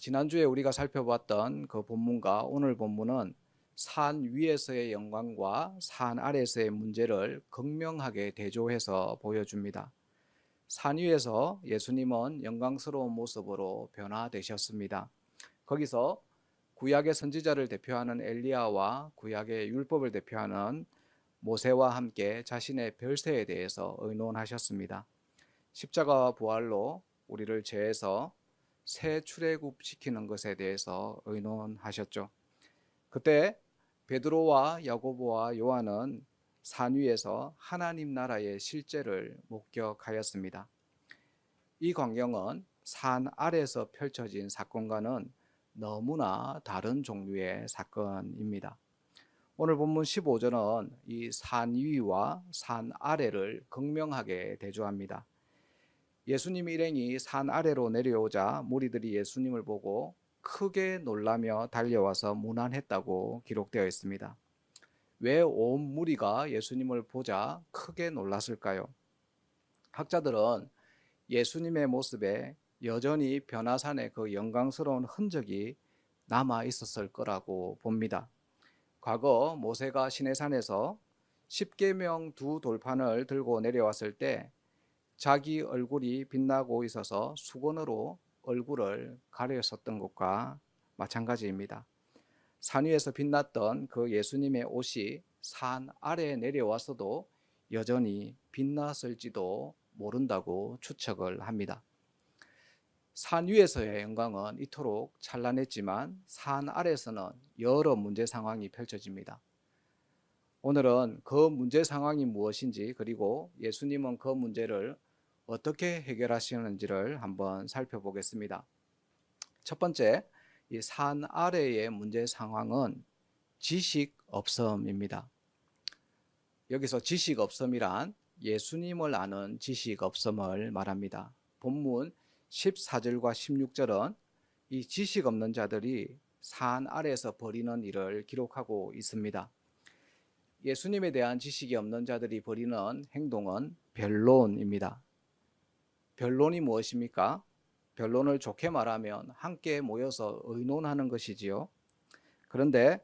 지난주에 우리가 살펴봤던 그 본문과 오늘 본문은 산 위에서의 영광과 산 아래에서의 문제를 극명하게 대조해서 보여줍니다. 산 위에서 예수님은 영광스러운 모습으로 변화되셨습니다. 거기서 구약의 선지자를 대표하는 엘리야와 구약의 율법을 대표하는 모세와 함께 자신의 별세에 대해서 의논하셨습니다. 십자가와 부활로 우리를 죄에서 새 출애굽시키는 것에 대해서 의논하셨죠. 그때 베드로와 야고보와 요한은 산 위에서 하나님 나라의 실제를 목격하였습니다. 이 광경은 산 아래에서 펼쳐진 사건과는 너무나 다른 종류의 사건입니다. 오늘 본문 15절은 이 산 위와 산 아래를 극명하게 대조합니다. 예수님 일행이 산 아래로 내려오자 무리들이 예수님을 보고 크게 놀라며 달려와서 문안했다고 기록되어 있습니다. 왜 온 무리가 예수님을 보자 크게 놀랐을까요? 학자들은 예수님의 모습에 여전히 변화산의 그 영광스러운 흔적이 남아 있었을 거라고 봅니다. 과거 모세가 시내산에서 십계명 두 돌판을 들고 내려왔을 때 자기 얼굴이 빛나고 있어서 수건으로 얼굴을 가렸었던 것과 마찬가지입니다. 산 위에서 빛났던 그 예수님의 옷이 산 아래에 내려와서도 여전히 빛났을지도 모른다고 추측을 합니다. 산 위에서의 영광은 이토록 찬란했지만 산 아래에서는 여러 문제 상황이 펼쳐집니다. 오늘은 그 문제 상황이 무엇인지 그리고 예수님은 그 문제를 어떻게 해결하시는지를 한번 살펴보겠습니다. 첫 번째, 이 산 아래의 문제 상황은 지식 없음입니다. 여기서 지식 없음이란 예수님을 아는 지식 없음을 말합니다. 본문 14절과 16절은 이 지식 없는 자들이 산 아래에서 벌이는 일을 기록하고 있습니다. 예수님에 대한 지식이 없는 자들이 벌이는 행동은 변론입니다. 변론이 무엇입니까? 변론을 좋게 말하면 함께 모여서 의논하는 것이지요. 그런데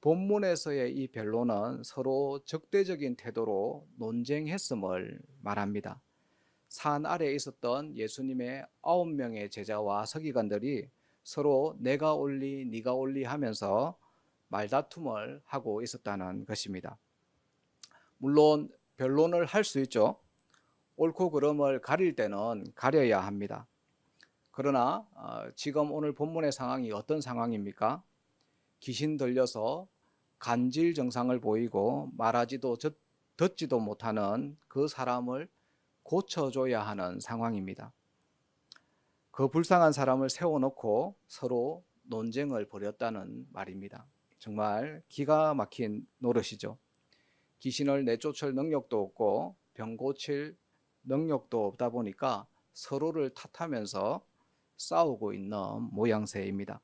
본문에서의 이 변론은 서로 적대적인 태도로 논쟁했음을 말합니다. 산 아래에 있었던 예수님의 9명의 제자와 서기관들이 서로 내가 옳리 네가 옳리 하면서 말다툼을 하고 있었다는 것입니다. 물론 변론을 할 수 있죠. 옳고 그름을 가릴 때는 가려야 합니다. 그러나 지금 오늘 본문의 상황이 어떤 상황입니까? 귀신 들려서 간질 증상을 보이고 말하지도 듣지도 못하는 그 사람을 고쳐줘야 하는 상황입니다. 그 불쌍한 사람을 세워놓고 서로 논쟁을 벌였다는 말입니다. 정말 기가 막힌 노릇이죠. 귀신을 내쫓을 능력도 없고 병 고칠 능력도 없다 보니까 서로를 탓하면서 싸우고 있는 모양새입니다.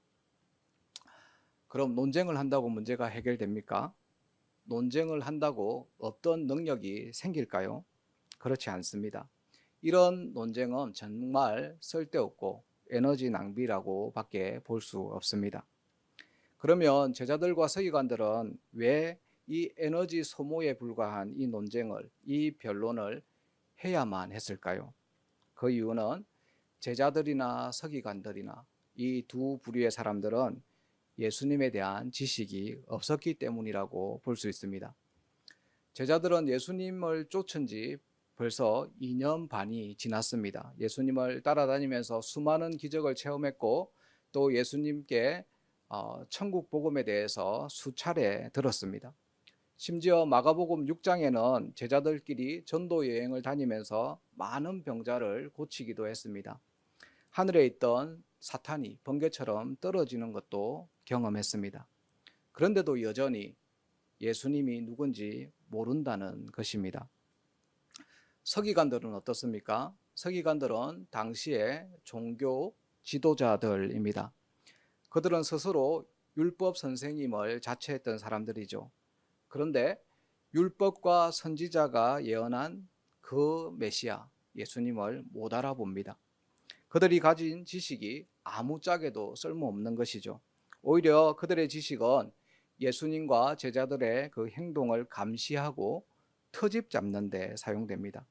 그럼 논쟁을 한다고 문제가 해결됩니까? 논쟁을 한다고 어떤 능력이 생길까요? 그렇지 않습니다. 이런 논쟁은 정말 쓸데없고 에너지 낭비라고 밖에 볼 수 없습니다. 그러면 제자들과 서기관들은 왜 이 에너지 소모에 불과한 이 논쟁을, 이 변론을 해야만 했을까요? 그 이유는 제자들이나 서기관들이나 이 두 부류의 사람들은 예수님에 대한 지식이 없었기 때문이라고 볼 수 있습니다. 제자들은 예수님을 쫓은 지 벌써 2년 반이 지났습니다. 예수님을 따라다니면서 수많은 기적을 체험했고 또 예수님께 천국 복음에 대해서 수차례 들었습니다. 심지어 마가복음 6장에는 제자들끼리 전도 여행을 다니면서 많은 병자를 고치기도 했습니다. 하늘에 있던 사탄이 번개처럼 떨어지는 것도 경험했습니다. 그런데도 여전히 예수님이 누군지 모른다는 것입니다. 서기관들은 어떻습니까? 서기관들은 당시의 종교 지도자들입니다. 그들은 스스로 율법 선생님을 자처했던 사람들이죠. 그런데 율법과 선지자가 예언한 그 메시아 예수님을 못 알아봅니다. 그들이 가진 지식이 아무짝에도 쓸모없는 것이죠. 오히려 그들의 지식은 예수님과 제자들의 그 행동을 감시하고 트집 잡는 데 사용됩니다.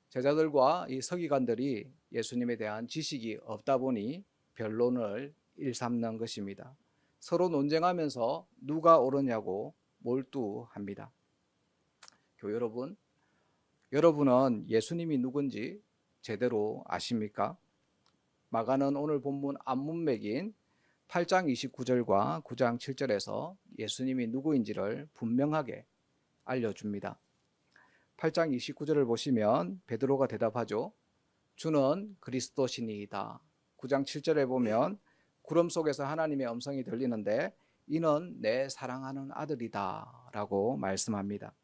제자들과 이 서기관들이 예수님에 대한 지식이 없다 보니 변론을 일삼는 것입니다. 서로 논쟁하면서 누가 옳으냐고 몰두합니다. 교회 여러분, 여러분은 예수님이 누군지 제대로 아십니까? 마가는 오늘 본문 앞문맥인 8장 29절과 9장 7절에서 예수님이 누구인지를 분명하게 알려줍니다. 8장 29절을 보시면 베드로가 대답하죠. 주는 그리스도시니이다. 9장 7절에 보면 구름 속에서 하나님의 음성이 들리는데 이는 내 사랑하는 아들이다 라고 말씀합니다.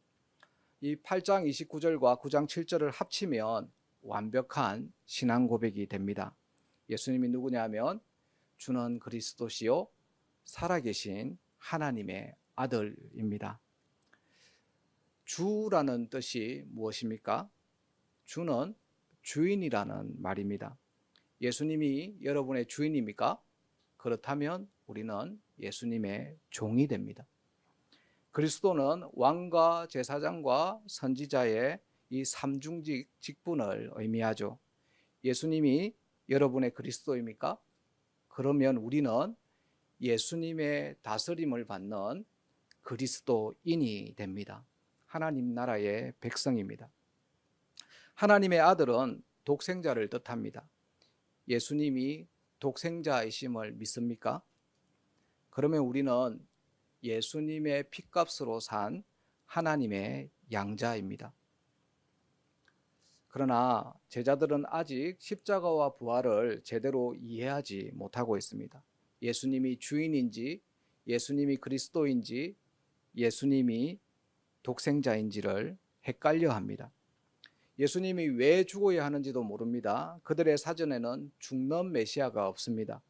이 8장 29절과 9장 7절을 합치면 완벽한 신앙 고백이 됩니다. 예수님이 누구냐 하면 주는 그리스도시요 살아계신 하나님의 아들입니다. 주라는 뜻이 무엇입니까? 주는 주인이라는 말입니다. 예수님이 여러분의 주인입니까? 그렇다면 우리는 예수님의 종이 됩니다. 그리스도는 왕과 제사장과 선지자의 이 삼중직 직분을 의미하죠. 예수님이 여러분의 그리스도입니까? 그러면 우리는 예수님의 다스림을 받는 그리스도인이 됩니다. 하나님 나라의 백성입니다. 하나님의 아들은 독생자를 뜻합니다. 예수님이 독생자이심을 믿습니까? 그러면 우리는 예수님의 핏값으로 산 하나님의 양자입니다. 그러나 제자들은 아직 십자가와 부활을 제대로 이해하지 못하고 있습니다. 예수님이 주인인지, 예수님이 그리스도인지, 예수님이 독생자인지를 헷갈려 합니다. 예수님이 왜 죽어야 하는지도 모릅니다. 그들의 사전에는 죽는 메시아가 없습니다.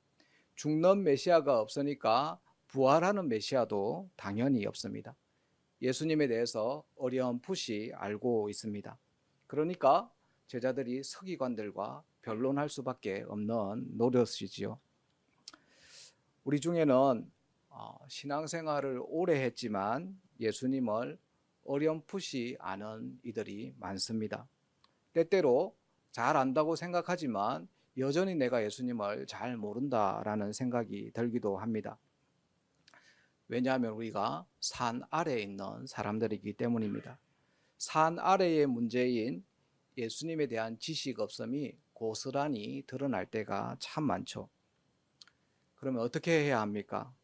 죽는 메시아가 없으니까 부활하는 메시아도 당연히 없습니다. 예수님에 대해서 어렴풋이 알고 있습니다. 그러니까 제자들이 서기관들과 변론할 수밖에 없는 노릇이지요. 우리 중에는 신앙생활을 오래 했지만 예수님을 어렴풋이 아는 이들이 많습니다. 때때로 잘 안다고 생각하지만 여전히 내가 예수님을 잘 모른다라는 생각이 들기도 합니다. 왜냐하면 우리가 산 아래에 있는 사람들이기 때문입니다. 산 아래의 문제인 예수님에 대한 지식 없음이 고스란히 드러날 때가 참 많죠. 그러면 어떻게 해야 합니까?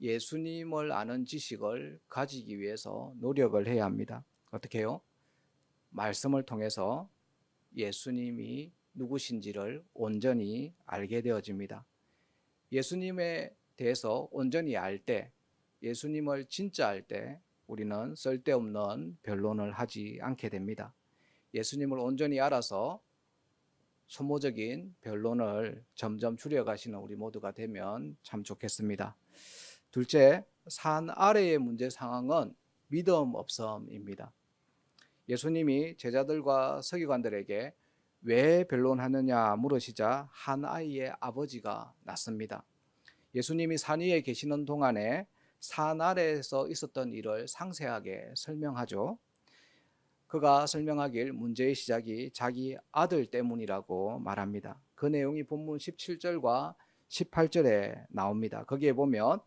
예수님을 아는 지식을 가지기 위해서 노력을 해야 합니다. 어떻게 해요? 말씀을 통해서 예수님이 누구신지를 온전히 알게 되어집니다. 예수님에 대해서 온전히 알 때, 예수님을 진짜 알 때 우리는 쓸데없는 변론을 하지 않게 됩니다. 예수님을 온전히 알아서 소모적인 변론을 점점 줄여가시는 우리 모두가 되면 참 좋겠습니다. 둘째, 산 아래의 문제 상황은 믿음 없음입니다. 예수님이 제자들과 서기관들에게 왜 변론하느냐 물으시자 한 아이의 아버지가 낳습니다. 예수님이 산 위에 계시는 동안에 산 아래에서 있었던 일을 상세하게 설명하죠. 그가 설명하길 문제의 시작이 자기 아들 때문이라고 말합니다. 그 내용이 본문 17절과 18절에 나옵니다. 거기에 보면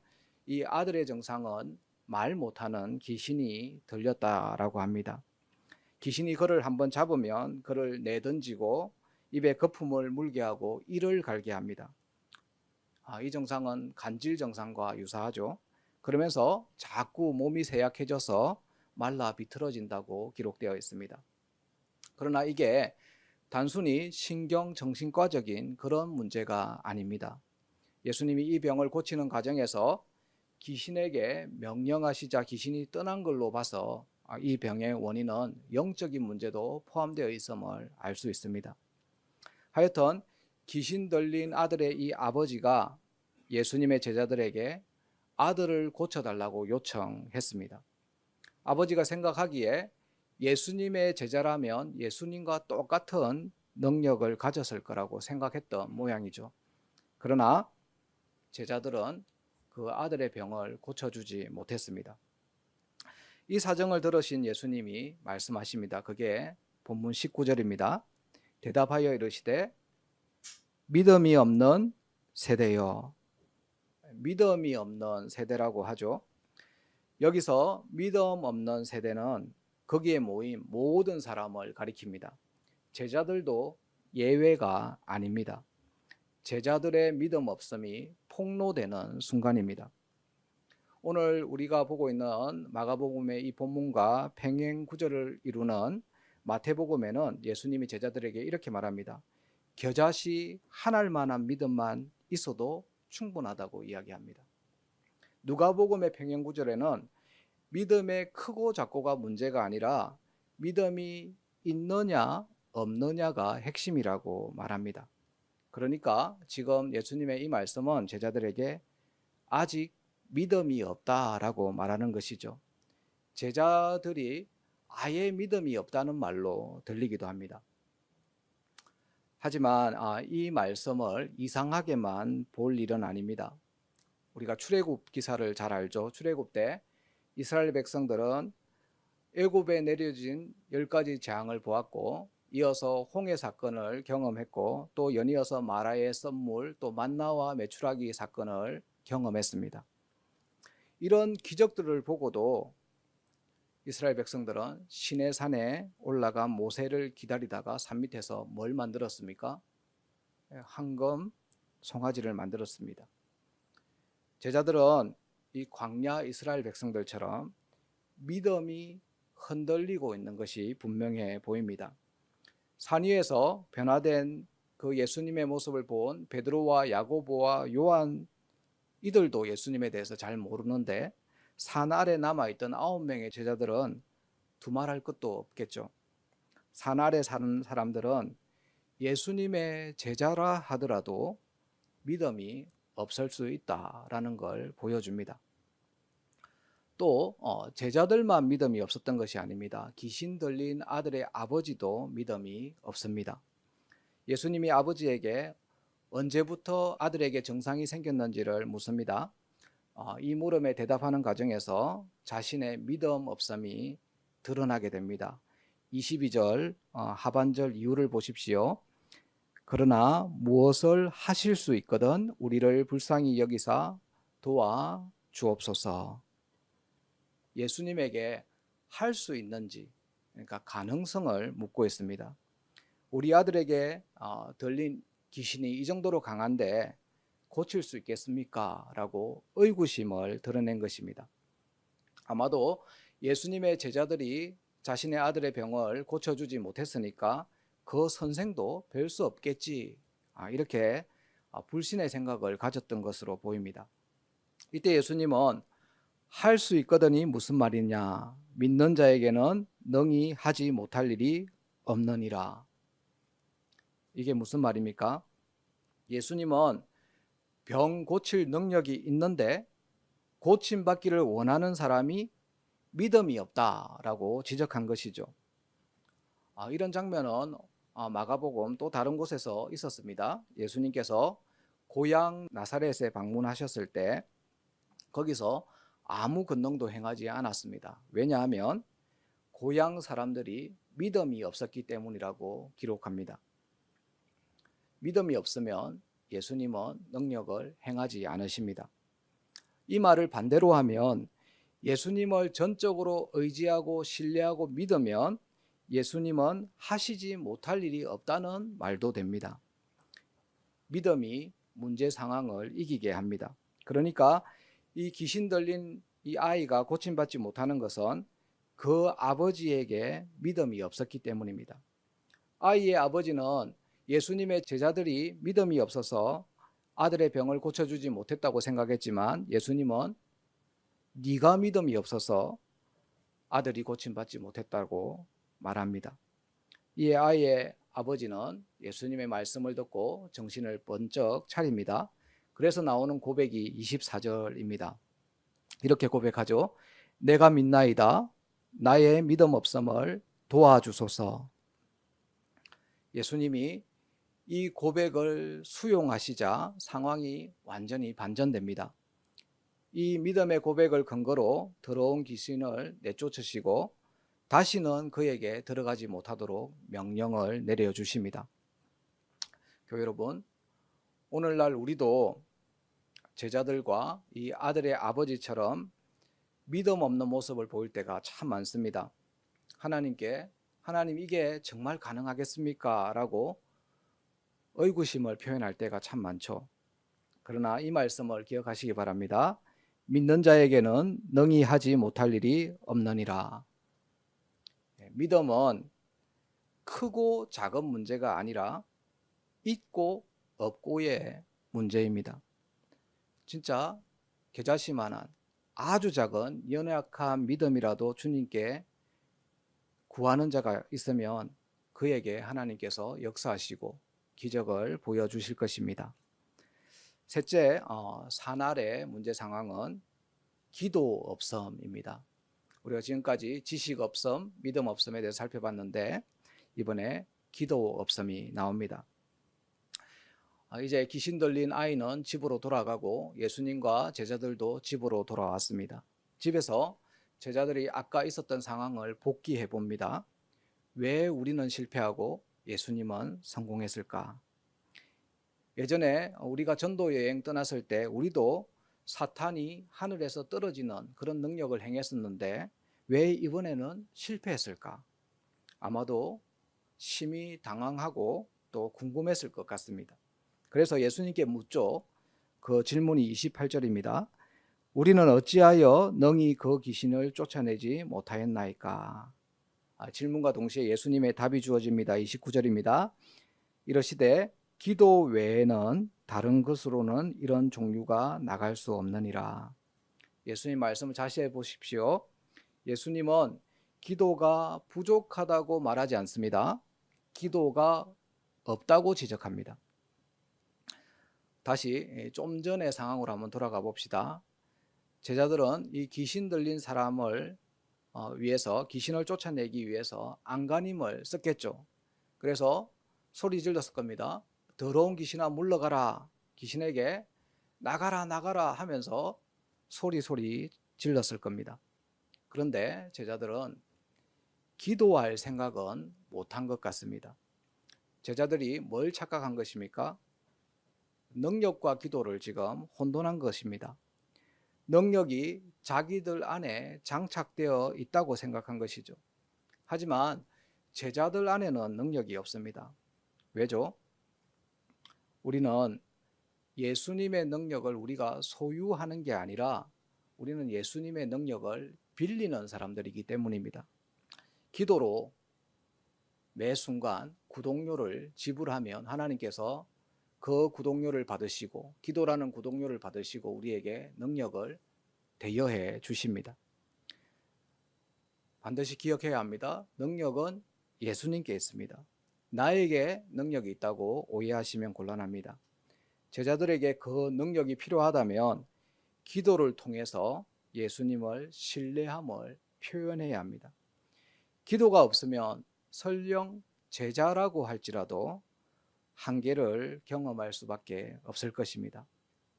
이 아들의 정상은 말 못하는 귀신이 들렸다라고 합니다. 귀신이 그를 한번 잡으면 그를 내던지고 입에 거품을 물게 하고 이를 갈게 합니다. 이 정상은 간질 정상과 유사하죠. 그러면서 자꾸 몸이 쇠약해져서 말라 비틀어진다고 기록되어 있습니다. 그러나 이게 단순히 신경정신과적인 그런 문제가 아닙니다. 예수님이 이 병을 고치는 과정에서 귀신에게 명령하시자 귀신이 떠난 걸로 봐서 이 병의 원인은 영적인 문제도 포함되어 있음을 알 수 있습니다. 하여튼 귀신 들린 아들의 이 아버지가 예수님의 제자들에게 아들을 고쳐달라고 요청했습니다. 아버지가 생각하기에 예수님의 제자라면 예수님과 똑같은 능력을 가졌을 거라고 생각했던 모양이죠. 그러나 제자들은 그 아들의 병을 고쳐주지 못했습니다. 이 사정을 들으신 예수님이 말씀하십니다. 그게 본문 19절입니다. 대답하여 이르시되 믿음이 없는 세대여. 믿음이 없는 세대라고 하죠. 여기서 믿음 없는 세대는 거기에 모인 모든 사람을 가리킵니다. 제자들도 예외가 아닙니다. 제자들의 믿음 없음이 폭로되는 순간입니다. 오늘 우리가 보고 있는 마가복음의 이 본문과 평행 구절을 이루는 마태복음에는 예수님이 제자들에게 이렇게 말합니다. 겨자씨 한 알만한 믿음만 있어도 충분하다고 이야기합니다. 누가복음의 평행 구절에는 믿음의 크고 작고가 문제가 아니라 믿음이 있느냐 없느냐가 핵심이라고 말합니다. 그러니까 지금 예수님의 이 말씀은 제자들에게 아직 믿음이 없다라고 말하는 것이죠. 제자들이 아예 믿음이 없다는 말로 들리기도 합니다. 하지만 이 말씀을 이상하게만 볼 일은 아닙니다. 우리가 출애굽 기사를 잘 알죠. 출애굽 때 이스라엘 백성들은 애굽에 내려진 10가지 재앙을 보았고 이어서 홍해 사건을 경험했고 또 연이어서 마라의 썸물 또 만나와 메추라기 사건을 경험했습니다. 이런 기적들을 보고도 이스라엘 백성들은 시내산에 올라가 모세를 기다리다가 산 밑에서 뭘 만들었습니까? 황금 송아지를 만들었습니다. 제자들은 이 광야 이스라엘 백성들처럼 믿음이 흔들리고 있는 것이 분명해 보입니다. 산 위에서 변화된 그 예수님의 모습을 본 베드로와 야고보와 요한 이들도 예수님에 대해서 잘 모르는데 산 아래 남아있던 9명의 제자들은 두말할 것도 없겠죠. 산 아래 사는 사람들은 예수님의 제자라 하더라도 믿음이 없을 수 있다라는 걸 보여줍니다. 또 제자들만 믿음이 없었던 것이 아닙니다. 귀신 들린 아들의 아버지도 믿음이 없습니다. 예수님이 아버지에게 언제부터 아들에게 증상이 생겼는지를 묻습니다. 이 물음에 대답하는 과정에서 자신의 믿음 없음이 드러나게 됩니다. 22절 하반절 이유를 보십시오. 그러나 무엇을 하실 수 있거든 우리를 불쌍히 여기사 도와 주옵소서. 예수님에게 할 수 있는지, 그러니까 가능성을 묻고 있습니다. 우리 아들에게 들린 귀신이 이 정도로 강한데 고칠 수 있겠습니까? 라고 의구심을 드러낸 것입니다. 아마도 예수님의 제자들이 자신의 아들의 병을 고쳐주지 못했으니까 그 선생도 별 수 없겠지, 이렇게 불신의 생각을 가졌던 것으로 보입니다. 이때 예수님은 할 수 있거든이 무슨 말이냐, 믿는 자에게는 능히 하지 못할 일이 없느니라. 이게 무슨 말입니까? 예수님은 병 고칠 능력이 있는데 고침받기를 원하는 사람이 믿음이 없다라고 지적한 것이죠. 이런 장면은 마가복음 또 다른 곳에서 있었습니다. 예수님께서 고향 나사렛에 방문하셨을 때 거기서 아무 권능도 행하지 않았습니다. 왜냐하면 고향 사람들이 믿음이 없었기 때문이라고 기록합니다. 믿음이 없으면 예수님은 능력을 행하지 않으십니다. 이 말을 반대로 하면 예수님을 전적으로 의지하고 신뢰하고 믿으면 예수님은 하시지 못할 일이 없다는 말도 됩니다. 믿음이 문제 상황을 이기게 합니다. 그러니까 이 귀신 들린 이 아이가 고침받지 못하는 것은 그 아버지에게 믿음이 없었기 때문입니다. 아이의 아버지는 예수님의 제자들이 믿음이 없어서 아들의 병을 고쳐주지 못했다고 생각했지만 예수님은 네가 믿음이 없어서 아들이 고침받지 못했다고 말합니다. 이에 아이의 아버지는 예수님의 말씀을 듣고 정신을 번쩍 차립니다. 그래서 나오는 고백이 24절입니다. 이렇게 고백하죠. 내가 믿나이다. 나의 믿음 없음을 도와주소서. 예수님이 이 고백을 수용하시자 상황이 완전히 반전됩니다. 이 믿음의 고백을 근거로 더러운 귀신을 내쫓으시고 다시는 그에게 들어가지 못하도록 명령을 내려주십니다. 교회 여러분, 오늘날 우리도 제자들과 이 아들의 아버지처럼 믿음 없는 모습을 보일 때가 참 많습니다. 하나님께 하나님 이게 정말 가능하겠습니까? 라고 의구심을 표현할 때가 참 많죠. 그러나 이 말씀을 기억하시기 바랍니다. 믿는 자에게는 능히 하지 못할 일이 없느니라. 믿음은 크고 작은 문제가 아니라 있고 없고의 문제입니다. 진짜 겨자씨만한 아주 작은 연약한 믿음이라도 주님께 구하는 자가 있으면 그에게 하나님께서 역사하시고 기적을 보여주실 것입니다. 셋째, 사날의 문제 상황은 기도 없음입니다. 우리가 지금까지 지식 없음, 믿음 없음에 대해서 살펴봤는데 이번에 기도 없음이 나옵니다. 이제 귀신 들린 아이는 집으로 돌아가고 예수님과 제자들도 집으로 돌아왔습니다. 집에서 제자들이 아까 있었던 상황을 복기해 봅니다. 왜 우리는 실패하고 예수님은 성공했을까? 예전에 우리가 전도 여행 떠났을 때 우리도 사탄이 하늘에서 떨어지는 그런 능력을 행했었는데 왜 이번에는 실패했을까? 아마도 심히 당황하고 또 궁금했을 것 같습니다. 그래서 예수님께 묻죠. 그 질문이 28절입니다. 우리는 어찌하여 능히 그 귀신을 쫓아내지 못하였나이까? 질문과 동시에 예수님의 답이 주어집니다. 29절입니다. 이러시되 기도 외에는 다른 것으로는 이런 종류가 나갈 수 없느니라. 예수님 말씀을 다시 해보십시오. 예수님은 기도가 부족하다고 말하지 않습니다. 기도가 없다고 지적합니다. 다시 좀 전의 상황으로 한번 돌아가 봅시다. 제자들은 이 귀신 들린 사람을 위해서, 귀신을 쫓아내기 위해서 안간힘을 썼겠죠. 그래서 소리 질렀을 겁니다. 더러운 귀신아 물러가라. 귀신에게 나가라 나가라 하면서 소리 질렀을 겁니다. 그런데 제자들은 기도할 생각은 못한 것 같습니다. 제자들이 뭘 착각한 것입니까? 능력과 기도를 지금 혼돈한 것입니다. 능력이 자기들 안에 장착되어 있다고 생각한 것이죠. 하지만 제자들 안에는 능력이 없습니다. 왜죠? 우리는 예수님의 능력을 우리가 소유하는 게 아니라 우리는 예수님의 능력을 빌리는 사람들이기 때문입니다. 기도로 매 순간 구독료를 지불하면 하나님께서 그 구독료를 받으시고 기도라는 구독료를 받으시고 우리에게 능력을 대여해 주십니다. 반드시 기억해야 합니다. 능력은 예수님께 있습니다. 나에게 능력이 있다고 오해하시면 곤란합니다. 제자들에게 그 능력이 필요하다면 기도를 통해서 예수님을 신뢰함을 표현해야 합니다. 기도가 없으면 설령 제자라고 할지라도 한계를 경험할 수밖에 없을 것입니다.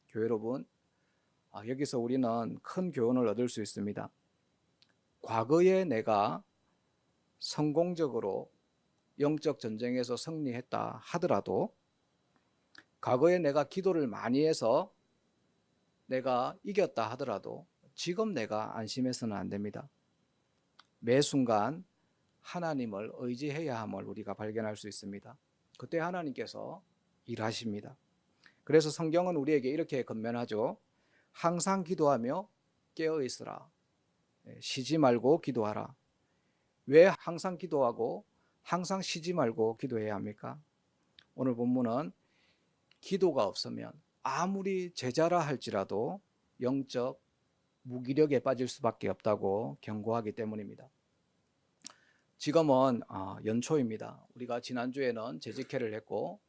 교회 여러분, 여기서 우리는 큰 교훈을 얻을 수 있습니다. 과거에 내가 성공적으로 영적 전쟁에서 승리했다 하더라도 과거에 내가 기도를 많이 해서 내가 이겼다 하더라도 지금 내가 안심해서는 안 됩니다. 매 순간 하나님을 의지해야 함을 우리가 발견할 수 있습니다. 그때 하나님께서 일하십니다. 그래서 성경은 우리에게 이렇게 권면하죠. 항상 기도하며 깨어 있으라. 쉬지 말고 기도하라. 왜 항상 기도하고 항상 쉬지 말고 기도해야 합니까? 오늘 본문은 기도가 없으면 아무리 제자라 할지라도 영적 무기력에 빠질 수밖에 없다고 경고하기 때문입니다. 지금은 연초입니다. 우리가 지난주에는 재직회를 했고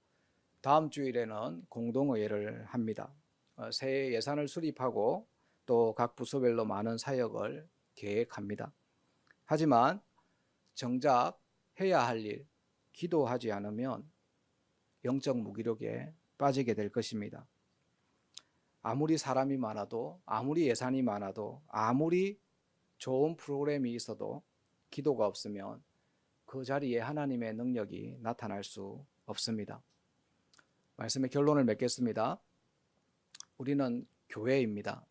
다음 주일에는 공동의회를 합니다. 새해 예산을 수립하고 또 각 부서별로 많은 사역을 계획합니다. 하지만 정작 해야 할 일, 기도하지 않으면 영적 무기력에 빠지게 될 것입니다. 아무리 사람이 많아도, 아무리 예산이 많아도, 아무리 좋은 프로그램이 있어도 기도가 없으면 그 자리에 하나님의 능력이 나타날 수 없습니다. 말씀의 결론을 맺겠습니다. 우리는 교회입니다.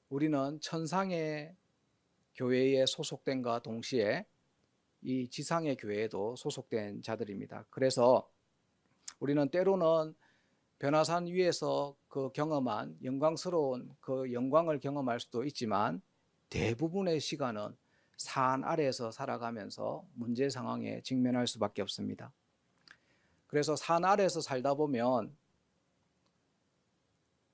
우리는 천상의 교회에 소속된과 동시에 이 지상의 교회에도 소속된 자들입니다. 그래서 우리는 때로는 변화산 위에서 그 경험한 영광스러운 그 영광을 경험할 수도 있지만 대부분의 시간은 산 아래에서 살아가면서 문제 상황에 직면할 수밖에 없습니다. 그래서 산 아래에서 살다 보면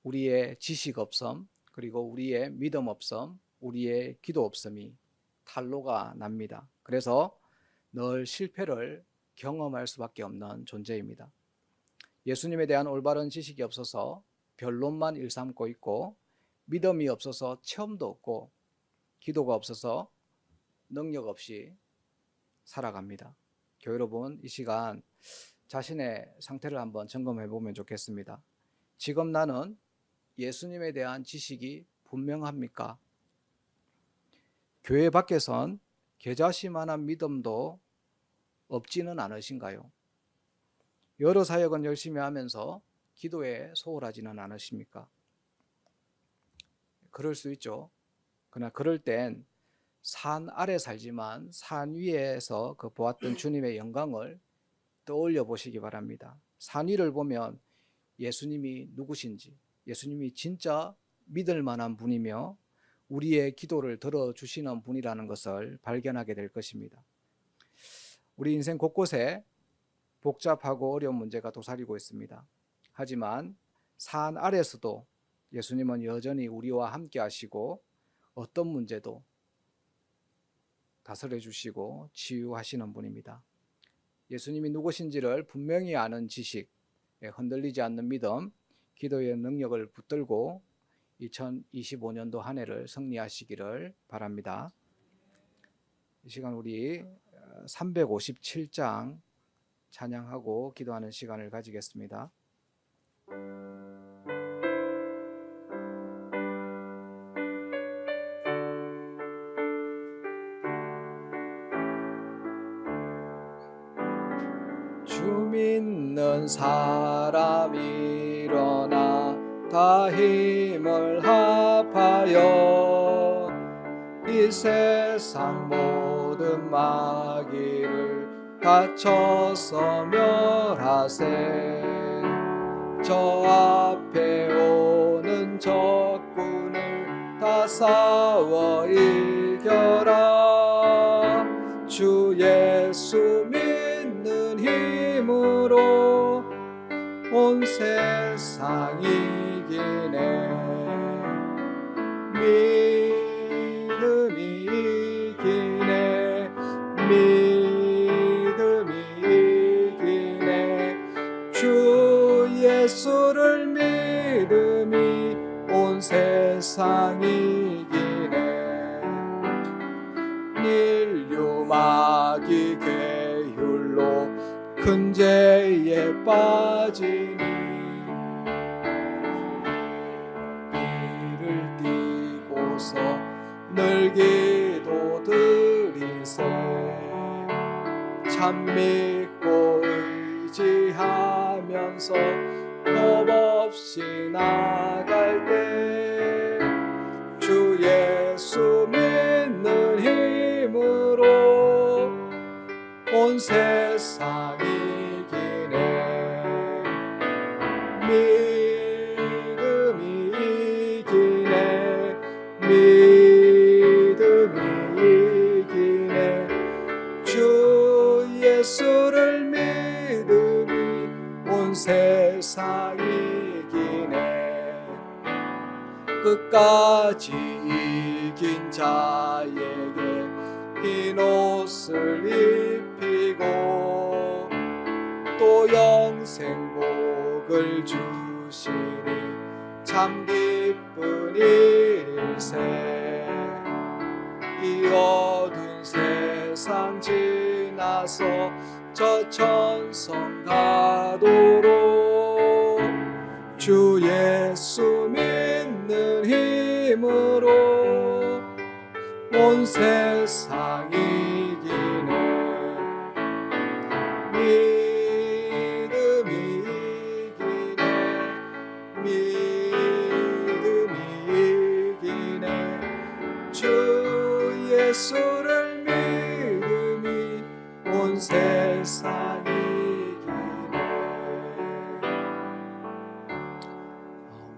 우리의 지식 없음, 그리고 우리의 믿음 없음, 우리의 기도 없음이 탄로가 납니다. 그래서 늘 실패를 경험할 수밖에 없는 존재입니다. 예수님에 대한 올바른 지식이 없어서 변론만 일삼고 있고, 믿음이 없어서 체험도 없고, 기도가 없어서 능력 없이 살아갑니다. 교회 여러분, 이 시간 자신의 상태를 한번 점검해 보면 좋겠습니다. 지금 나는 예수님에 대한 지식이 분명합니까? 교회 밖에선 겨자씨만한 믿음도 없지는 않으신가요? 여러 사역은 열심히 하면서 기도에 소홀하지는 않으십니까? 그럴 수 있죠. 그러나 그럴 땐 산 아래 살지만 산 위에서 그 보았던 주님의 영광을 떠올려 보시기 바랍니다. 산 위를 보면 예수님이 누구신지, 예수님이 진짜 믿을 만한 분이며 우리의 기도를 들어주시는 분이라는 것을 발견하게 될 것입니다. 우리 인생 곳곳에 복잡하고 어려운 문제가 도사리고 있습니다. 하지만 산 아래서도 예수님은 여전히 우리와 함께 하시고 어떤 문제도 다스려 주시고 치유하시는 분입니다. 예수님이 누구신지를 분명히 아는 지식, 흔들리지 않는 믿음, 기도의 능력을 붙들고 2025년도 한 해를 승리하시기를 바랍니다. 이 시간 우리 357장 찬양하고 기도하는 시간을 가지겠습니다. 주 믿는 사람 일어나 다 힘을 합하여 이 세상 모든 마귀를 다쳐서 멸하세. 저 앞에 오는 적군을 다 싸워 이겨라. 주 예수 믿는 힘으로 온 세상 이기네. 믿음이 이기네. 믿음이 이기네. 주 예수를 믿음이 온 세상 이기네. 인류 마귀 괴율로 큰 죄에 빠지니 이를 띠고서 늘 기도 드리세. 참 믿고 의지하면서 겁 없이 나갈 때 주 예수 믿는 힘으로 온 세상 이기네. 믿음이 이기네. 믿음이 이기네. 주 예수를 믿음이 온 세상 이기네. 끝까지 이긴 자에게 흰 옷을 입히고 또 영생복을 주시니 참 기쁜 일일세. 이 어두운 세상 지나서 저 천성 가도록 주 예수 믿는 힘으로 온 세상 이기네. 믿음이 이기네. 믿음이 이기네. 주 예수를 믿음이 온 세상